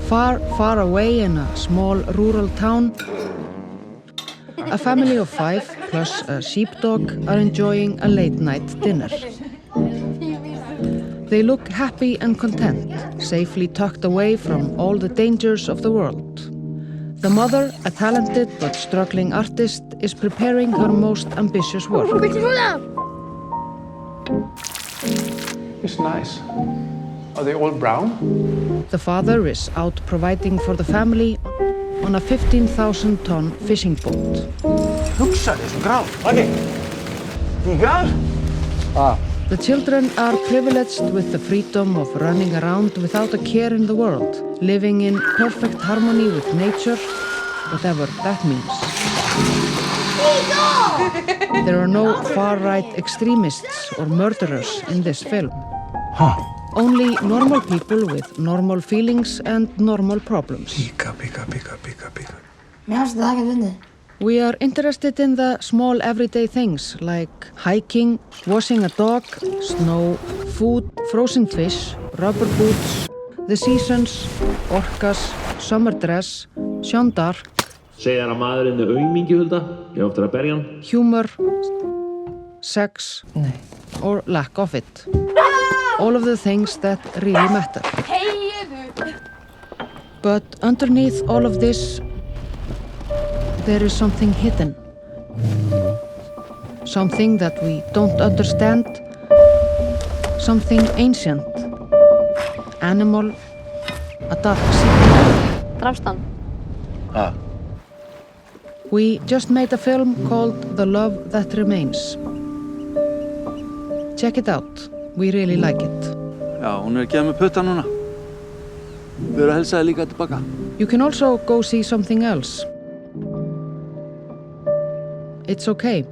Far, far away in a small rural town, a family of 5 plus a sheepdog are enjoying a late-night dinner. They look happy and content, safely tucked away from all the dangers of the world. The mother, a talented but struggling artist, is preparing her most ambitious work. It's nice. Are they all brown? The father is out providing for the family on a 15,000-ton fishing boat. Hugsaðu svo grát. Maggi, tígar? The children are privileged with the freedom of running around without a care in the world, living in perfect harmony with nature, whatever that means. There are no far-right extremists or murderers in this film. Only normal people with normal feelings and normal problems. Píka. Mér fannst það ekkert fyndið. We are interested in the small everyday things like hiking, washing a dog, snow, food, frozen fish, rubber boots, the seasons, orcas, summer dress, Jeanne d'Arc, Segir að maðurinn er aumingi, Hulda. Ég oftar að berja hann. humor, sex, or lack of it. All of the things that really matter. But underneath all of this, there is something hidden. Something that we don't understand. Something ancient. Animal. A dark secret. Drafst hann? We just made a film called The Love That Remains. Check it out. We really like it. Já, hún er að gefa mig putta núna. Við erum að helsa þér líka tilbaka. You can also go see something else. It's okay.